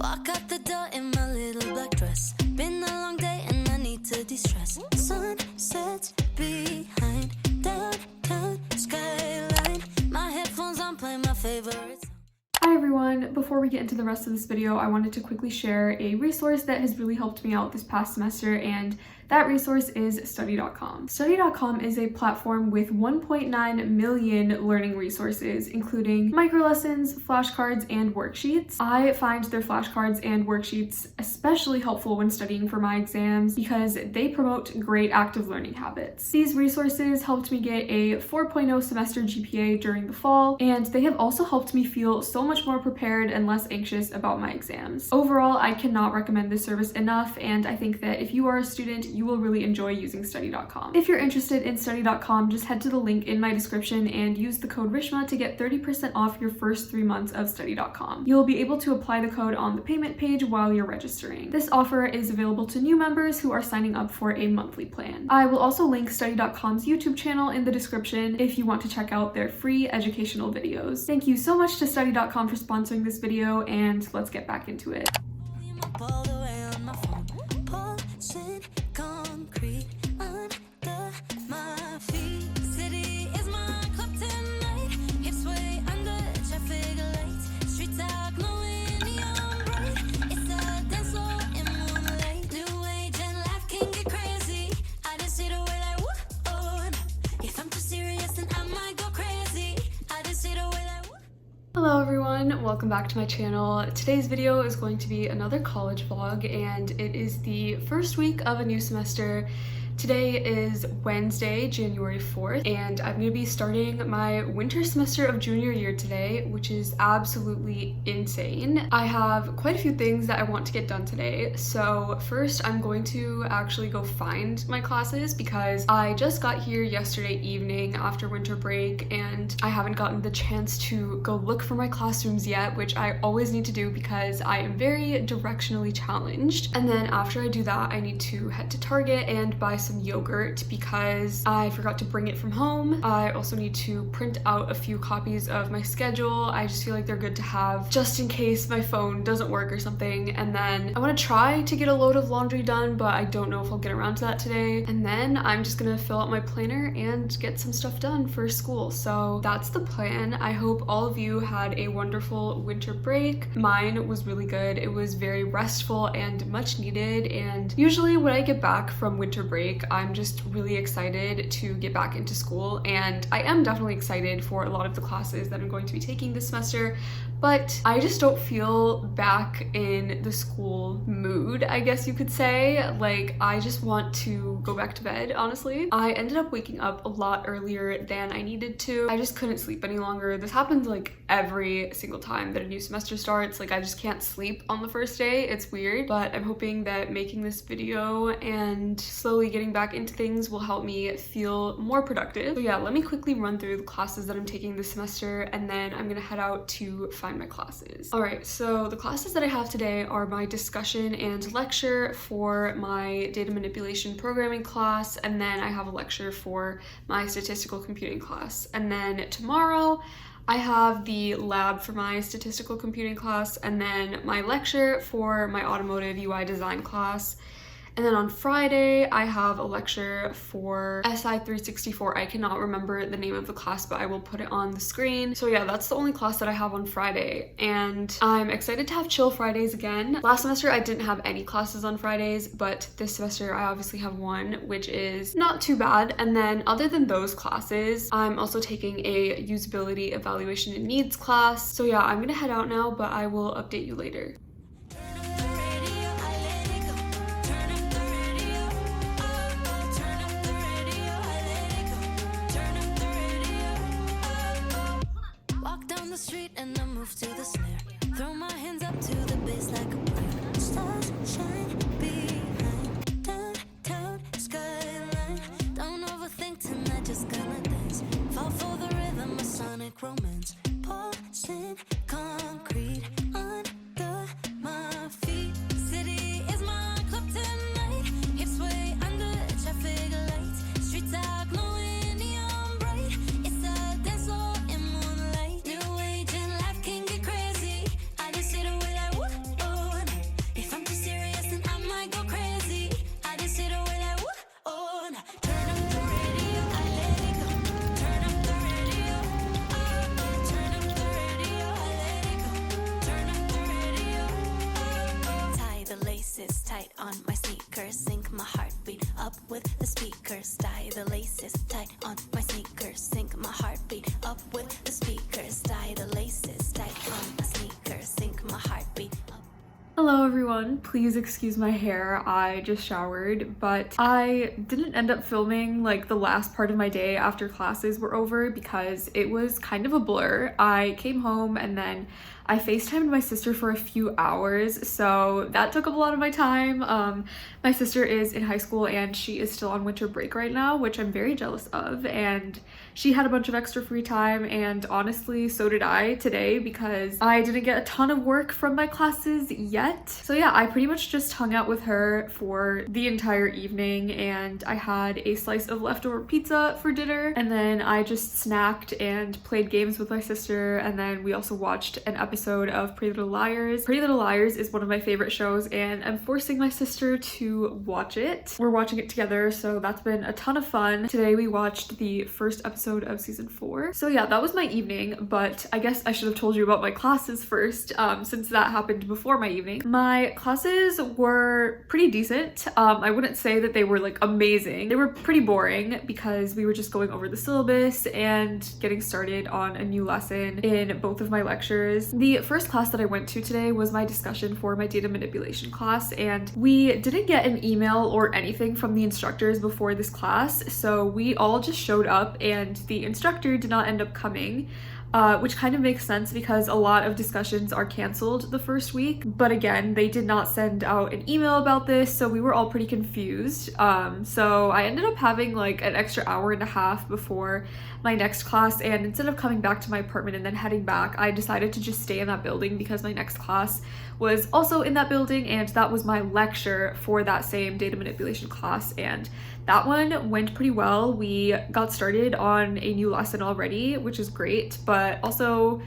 Walk out the door in my little black dress. Been a long day and I need to de-stress. Sun sets behind downtown skyline. My headphones on, play my favorites. Hi everyone! Before we get into the rest of this video, I wanted to quickly share a resource that has really helped me out this past semester, and that resource is study.com. Study.com is a platform with 1.9 million learning resources, including microlessons, flashcards, and worksheets. I find their flashcards and worksheets especially helpful when studying for my exams because they promote great active learning habits. These resources helped me get a 4.0 semester GPA during the fall, and they have also helped me feel so much more prepared and less anxious about my exams. Overall, I cannot recommend this service enough, and I think that if you are a student, you will really enjoy using study.com. If you're interested in study.com, just head to the link in my description and use the code Rishma to get 30% off your first 3 months of study.com. You'll be able to apply the code on the payment page while you're registering. This offer is available to new members who are signing up for a monthly plan. I will also link study.com's YouTube channel in the description if you want to check out their free educational videos. Thank you so much to study.com for sponsoring this video, and let's get back into it. Hello everyone, welcome back to my channel. Today's video is going to be another college vlog, and it is the first week of a new semester. Today is Wednesday, January 4th, and I'm going to be starting my winter semester of junior year today, which is absolutely insane. I have quite a few things that I want to get done today. So first, I'm going to actually go find my classes because I just got here yesterday evening after winter break, and I haven't gotten the chance to go look for my classrooms yet, which I always need to do because I am very directionally challenged. And then after I do that, I need to head to Target and buy some yogurt because I forgot to bring it from home. I also need to print out a few copies of my schedule. I just feel like they're good to have just in case my phone doesn't work or something. And then I want to try to get a load of laundry done, but I don't know if I'll get around to that today. And then I'm just gonna fill out my planner and get some stuff done for school. So that's the plan. I hope all of you had a wonderful winter break. Mine was really good. It was very restful and much needed. And usually when I get back from winter break, I'm just really excited to get back into school, and I am definitely excited for a lot of the classes that I'm going to be taking this semester, but I just don't feel back in the school mood, I guess you could say. Like, I just want to go back to bed, honestly. I ended up waking up a lot earlier than I needed to. I just couldn't sleep any longer. This happens like every single time that a new semester starts. Like, I just can't sleep on the first day. It's weird, but I'm hoping that making this video and slowly getting back into things will help me feel more productive. So yeah, let me quickly run through the classes that I'm taking this semester, and then I'm gonna head out to find my classes. All right, so the classes that I have today are my discussion and lecture for my data manipulation programming class, and then I have a lecture for my statistical computing class. And then tomorrow I have the lab for my statistical computing class, and then my lecture for my automotive UI design class. And then on Friday, I have a lecture for SI 364. I cannot remember the name of the class, but I will put it on the screen. So yeah, that's the only class that I have on Friday. And I'm excited to have chill Fridays again. Last semester, I didn't have any classes on Fridays, but this semester I obviously have one, which is not too bad. And then other than those classes, I'm also taking a usability evaluation and needs class. So yeah, I'm gonna head out now, but I will update you later. Street and I move to the snare. Throw my hands up to the bass like a player. Stars shine behind downtown skyline. Don't overthink tonight, just gonna dance. Fall for the rhythm, a sonic romance. Pulsing concrete under my feet. City is my club tonight. Hips way under traffic lights. Streets are glowing neon bright. It's a dance floor in moonlight. New age and life can get crazy. I just sit away like whoa. laces tight on my sneakers, sync my heartbeat up with the speakers. Tie the laces tight on my sneakers, sync my heartbeat up with the speakers. Tie the laces tight on my sneakers, sync my heartbeat up. Hello everyone, please excuse my hair. I just showered, but I didn't end up filming like the last part of my day after classes were over because it was kind of a blur. I came home and then I FaceTimed my sister for a few hours, so that took up a lot of my time. My sister is in high school and she is still on winter break right now, which I'm very jealous of, and she had a bunch of extra free time, and honestly so did I today because I didn't get a ton of work from my classes yet. So yeah, I pretty much just hung out with her for the entire evening, and I had a slice of leftover pizza for dinner, and then I just snacked and played games with my sister, and then we also watched an episode of Pretty Little Liars. Pretty Little Liars is one of my favorite shows and I'm forcing my sister to watch it. We're watching it together, so that's been a ton of fun. Today we watched the first episode of season 4. So yeah, that was my evening, but I guess I should have told you about my classes first, since that happened before my evening. My classes were pretty decent. I wouldn't say that they were like amazing. They were pretty boring because we were just going over the syllabus and getting started on a new lesson in both of my lectures. The first class that I went to today was my discussion for my data manipulation class, and we didn't get an email or anything from the instructors before this class, so we all just showed up and the instructor did not end up coming. Which kind of makes sense because a lot of discussions are canceled the first week. But again, they did not send out an email about this, so we were all pretty confused. So I ended up having like an extra hour and a half before my next class, and instead of coming back to my apartment and then heading back, I decided to just stay in that building because my next class was also in that building, and that was my lecture for that same data manipulation class, and that one went pretty well. We got started on a new lesson already, which is great, but also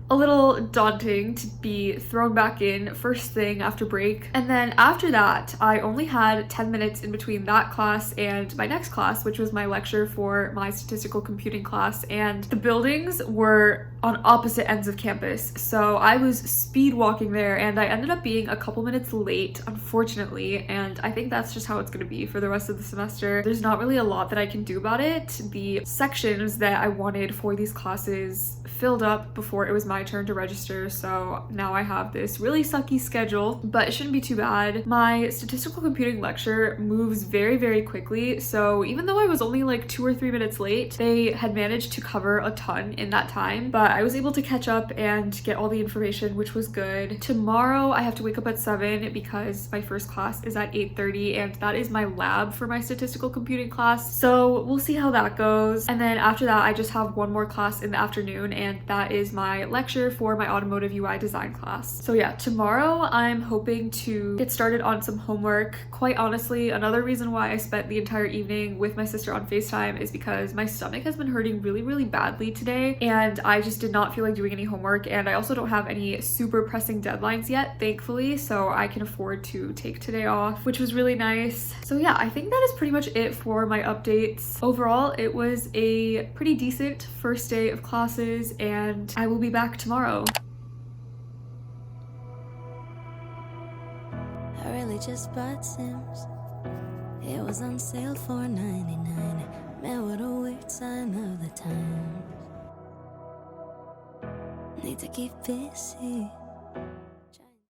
a little daunting to be thrown back in first thing after break. And then after that, I only had 10 minutes in between that class and my next class, which was my lecture for my statistical computing class, and the buildings were on opposite ends of campus. So I was speed walking there and I ended up being a couple minutes late, unfortunately, and I think that's just how it's gonna be for the rest of the semester. There's not really a lot that I can do about it. The sections that I wanted for these classes filled up before it was my turn to register, so now I have this really sucky schedule, but it shouldn't be too bad. My statistical computing lecture moves very, very quickly, so even though I was only like 2 or 3 minutes late, they had managed to cover a ton in that time, but I was able to catch up and get all the information, which was good. Tomorrow I have to wake up at 7 because my first class is at 8:30, and that is my lab for my statistical computing class, so we'll see how that goes. And then after that, I just have one more class in the afternoon, and that is my lecture for my automotive UI design class. So yeah, tomorrow I'm hoping to get started on some homework. Quite honestly, another reason why I spent the entire evening with my sister on FaceTime is because my stomach has been hurting really, really badly today, and I just did not feel like doing any homework, and I also don't have any super pressing deadlines yet, thankfully, so I can afford to take today off, which was really nice. So yeah, I think that is pretty much it for my updates. Overall, it was a pretty decent first day of classes, and I will be back tomorrow. I really just bought Sims. It was on sale for $99. Man, what a weird sign of the times. Need to keep busy.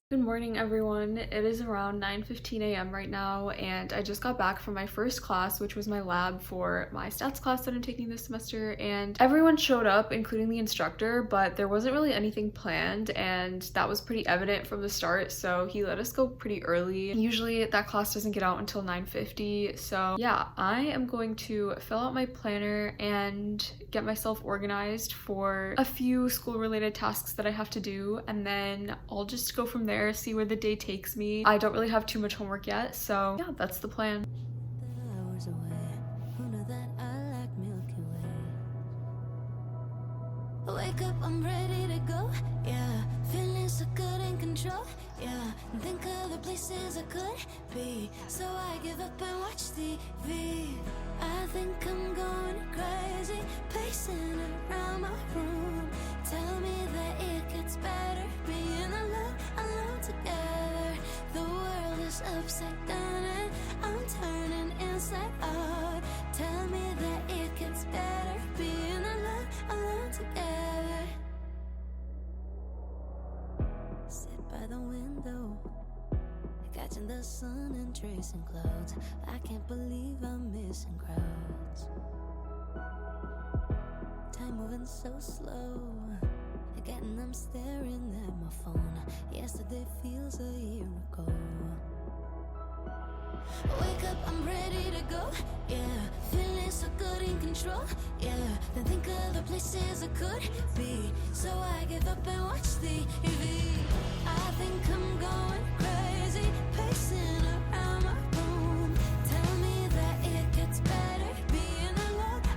Good morning, everyone. It is around 9:15 a.m. right now, and I just got back from my first class, which was my lab for my stats class that I'm taking this semester, and everyone showed up, including the instructor, but there wasn't really anything planned, and that was pretty evident from the start, so he let us go pretty early. Usually that class doesn't get out until 9:50, so yeah, I am going to fill out my planner and get myself organized for a few school-related tasks that I have to do, and then I'll just go from there, see where the day takes me. I don't really have too much homework yet, so yeah, that's the plan. Hours away. Who knew that I like Milky Way? Wake up, I'm ready to go. Yeah, feeling so good in control. Yeah, think of the places I could be. So I give up and watch TV. I think I'm going crazy, pacing around my room. Tell me that it gets better, being alone together. The world is upside down and I'm turning inside out. Tell me that it gets better being alone together. Sit by the window, catching the sun and tracing clouds. I can't believe I'm missing crowds. Time moving so slow. Again, I'm staring at my phone. Yesterday feels a year ago. Wake up, I'm ready to go. Yeah, feeling so good, in control. Yeah, then think of the places I could be. So I give up and watch TV. I think I'm going crazy, pacing around my room. Tell me that it gets better being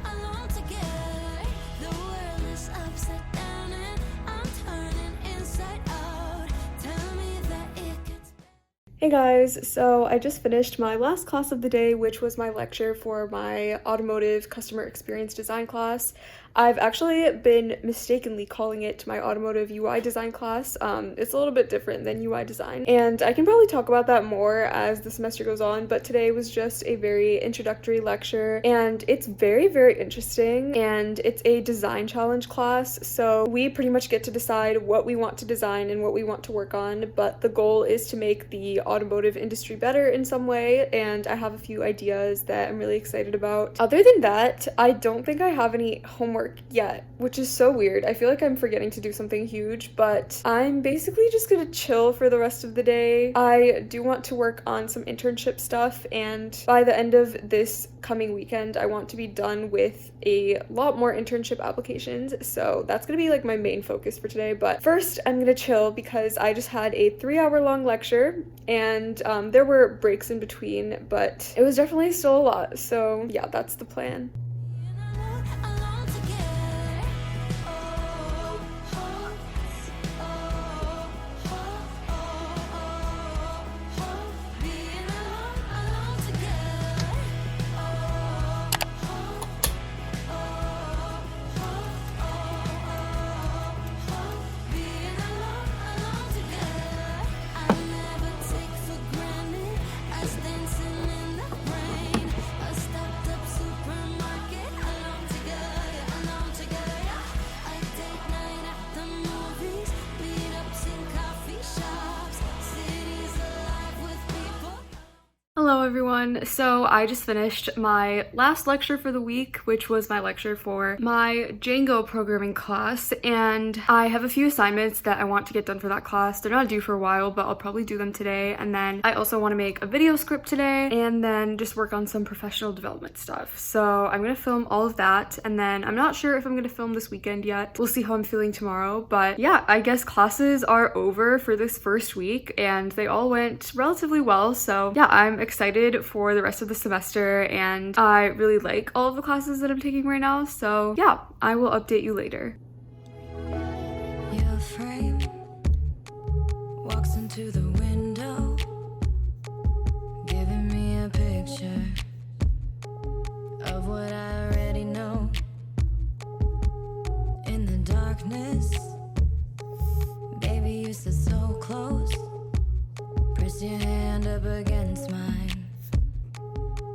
alone together. The world is upside down and I'm turning inside out. Tell me that it gets better. Hey guys, so I just finished my last class of the day, which was my lecture for my automotive customer experience design class. I've actually been mistakenly calling it my automotive UI design class. It's a little bit different than UI design, and I can probably talk about that more as the semester goes on, but today was just a very introductory lecture, and it's very, very interesting, and it's a design challenge class, so we pretty much get to decide what we want to design and what we want to work on, but the goal is to make the automotive industry better in some way, and I have a few ideas that I'm really excited about. Other than that, I don't think I have any homework yet, which is so weird. I feel like I'm forgetting to do something huge, but I'm basically just gonna chill for the rest of the day. I do want to work on some internship stuff, and by the end of this coming weekend, I want to be done with a lot more internship applications, so that's gonna be like my main focus for today. But first, I'm gonna chill because I just had a 3-hour long lecture, and there were breaks in between, but it was definitely still a lot, so yeah, that's the plan. Alone together. Oh, oh, oh, oh, oh, being alone together. Oh, oh, oh, being alone together. I never take for granted us dancing in the rain. A stopped up supermarket alone together, yeah. A date night at the movies, meetups in coffee shops, cities alive with people. Hello everyone. So I just finished my last lecture for the week, which was my lecture for my Django programming class, and I have a few assignments that I want to get done for that class. They're not due for a while, but I'll probably do them today, and then I also want to make a video script today and then just work on some professional development stuff. So I'm gonna film all of that, and then I'm not sure if I'm gonna film this weekend yet. We'll see how I'm feeling tomorrow, but yeah, I guess classes are over for this first week and they all went relatively well, so yeah, I'm excited for the rest of the semester, and I really like all of the classes that I'm taking right now, so yeah, I will update you later. Your frame walks into the window, giving me a picture of what I already know. In the darkness, baby, you sit so close. Press your hand up against mine,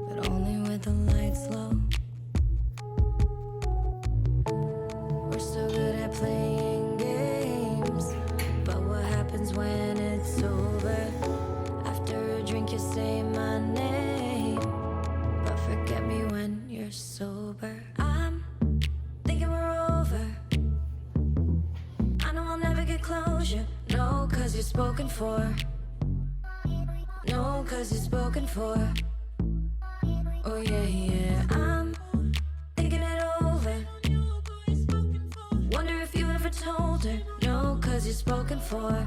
but only with the lights low. We're so good at playing games, but what happens when it's over? After a drink you say my name, but forget me when you're sober. I'm thinking we're over. I know I'll never get closure. No, 'cause you're spoken for. No, 'cause you're spoken for. Oh yeah, yeah, I'm thinking it over. Wonder if you ever told her. No, 'cause you're spoken for.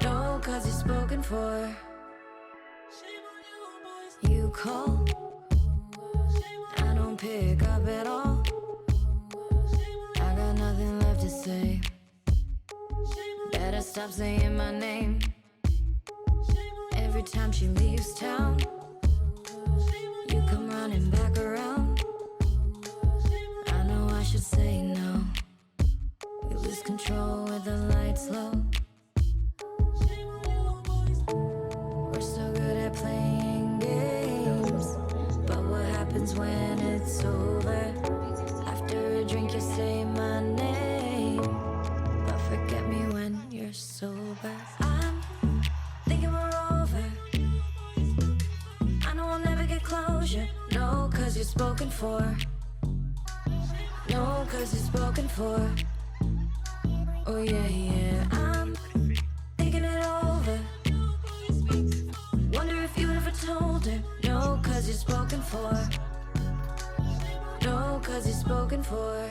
No, 'cause you're spoken for. You call, I don't pick up at all. I got nothing left to say. Better stop saying my name. Every time she leaves town, you come running back around. I know I should say no. We lose control with the lights low. to say my name, but forget me when you're sober. I'm thinking we're over. I know I'll never get closure. No, 'cause you're spoken for. No, 'cause you're spoken for. Oh yeah, yeah. I'm thinking it over. Wonder if you ever told her. No, 'cause you're spoken for. No, 'cause you're spoken for.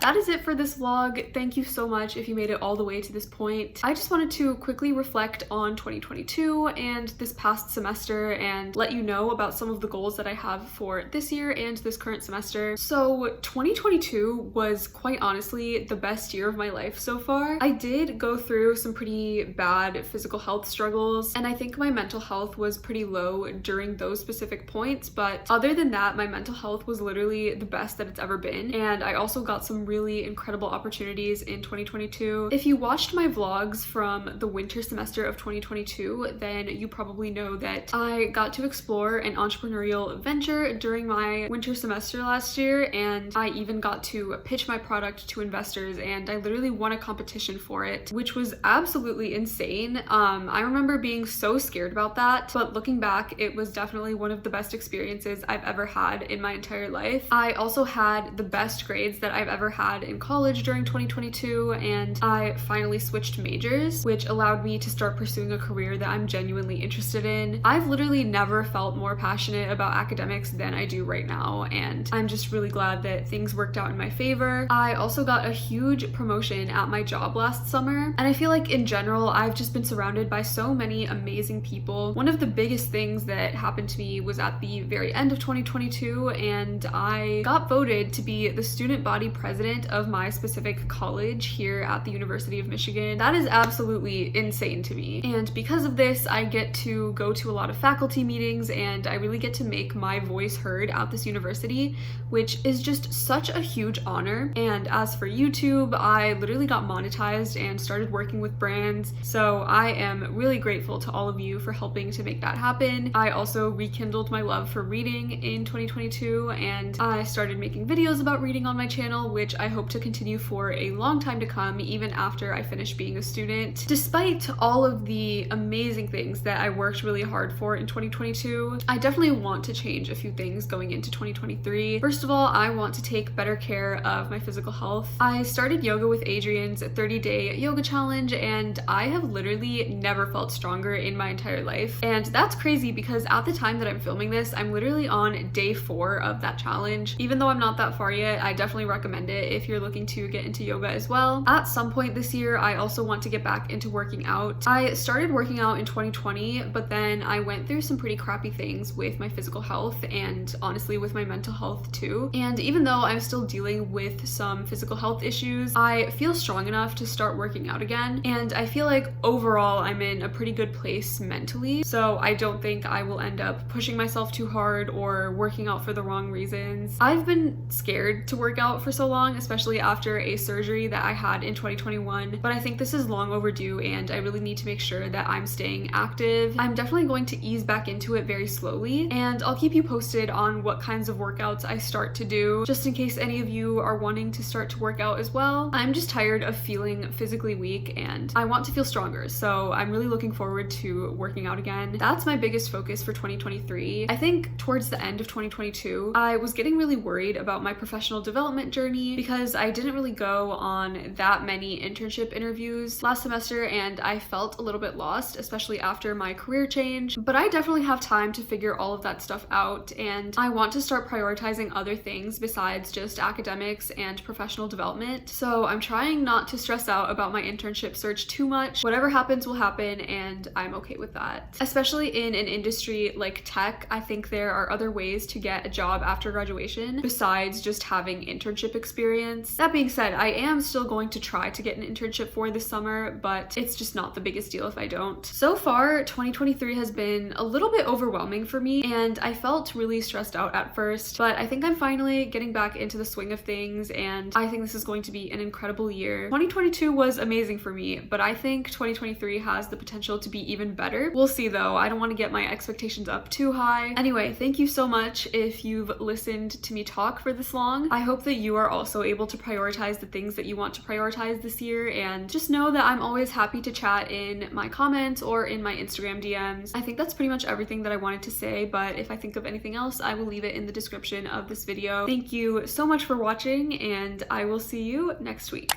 That is it for this vlog. Thank you so much if you made it all the way to this point. I just wanted to quickly reflect on 2022 and this past semester and let you know about some of the goals that I have for this year and this current semester. So 2022 was quite honestly the best year of my life so far. I did go through some pretty bad physical health struggles, and I think my mental health was pretty low during those specific points, but other than that, my mental health was literally the best that it's ever been, and I also got some really incredible opportunities in 2022. If you watched my vlogs from the winter semester of 2022, then you probably know that I got to explore an entrepreneurial venture during my winter semester last year, and I even got to pitch my product to investors, and I literally won a competition for it, which was absolutely insane. I remember being so scared about that, but looking back, it was definitely one of the best experiences I've ever had in my entire life. I also had the best grades that I've ever had in college during 2022, and I finally switched majors, which allowed me to start pursuing a career that I'm genuinely interested in. I've literally never felt more passionate about academics than I do right now, and I'm just really glad that things worked out in my favor. I also got a huge promotion at my job last summer, and I feel like in general, I've just been surrounded by so many amazing people. One of the biggest things that happened to me was at the very end of 2022, and I got voted to be the student body president of my specific college here at the University of Michigan. That is absolutely insane to me. And because of this, I get to go to a lot of faculty meetings, and I really get to make my voice heard at this university, which is just such a huge honor. And as for YouTube, I literally got monetized and started working with brands. So I am really grateful to all of you for helping to make that happen. I also rekindled my love for reading in 2022, and I started making videos about reading on my channel, which I hope to continue for a long time to come, even after I finish being a student. Despite all of the amazing things that I worked really hard for in 2022, I definitely want to change a few things going into 2023. First of all, I want to take better care of my physical health. I started yoga with Adrian's 30-day yoga challenge, and I have literally never felt stronger in my entire life. And that's crazy because at the time that I'm filming this, I'm literally on day 4 of that challenge. Even though I'm not that far yet, I definitely recommend it if you're looking to get into yoga as well. At some point this year, I also want to get back into working out. I started working out in 2020, but then I went through some pretty crappy things with my physical health and honestly with my mental health too. And even though I'm still dealing with some physical health issues, I feel strong enough to start working out again. And I feel like overall I'm in a pretty good place mentally. So I don't think I will end up pushing myself too hard or working out for the wrong reasons. I've been scared to work out for so long, especially after a surgery that I had in 2021, but I think this is long overdue and I really need to make sure that I'm staying active. I'm definitely going to ease back into it very slowly, and I'll keep you posted on what kinds of workouts I start to do, just in case any of you are wanting to start to work out as well. I'm just tired of feeling physically weak and I want to feel stronger, so I'm really looking forward to working out again. That's my biggest focus for 2023. I think towards the end of 2022, I was getting really worried about my professional development journey because I didn't really go on that many internship interviews last semester, and I felt a little bit lost, especially after my career change. But I definitely have time to figure all of that stuff out, and I want to start prioritizing other things besides just academics and professional development. So I'm trying not to stress out about my internship search too much. Whatever happens will happen, and I'm okay with that. Especially in an industry like tech, I think there are other ways to get a job after graduation besides just having internship experience. experience. That being said, I am still going to try to get an internship for this summer, but it's just not the biggest deal if I don't. So far, 2023 has been a little bit overwhelming for me, and I felt really stressed out at first, but I think I'm finally getting back into the swing of things, and I think this is going to be an incredible year. 2022 was amazing for me, but I think 2023 has the potential to be even better. We'll see though. I don't want to get my expectations up too high. Anyway, thank you so much if you've listened to me talk for this long. I hope that you are also able to prioritize the things that you want to prioritize this year, and just know that I'm always happy to chat in my comments or in my Instagram DMs. I think that's pretty much everything that I wanted to say, but if I think of anything else, I will leave it in the description of this video. Thank you so much for watching, and I will see you next week.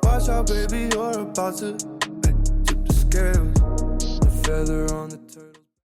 Watch out, baby, you're about to tip the scales. The feather on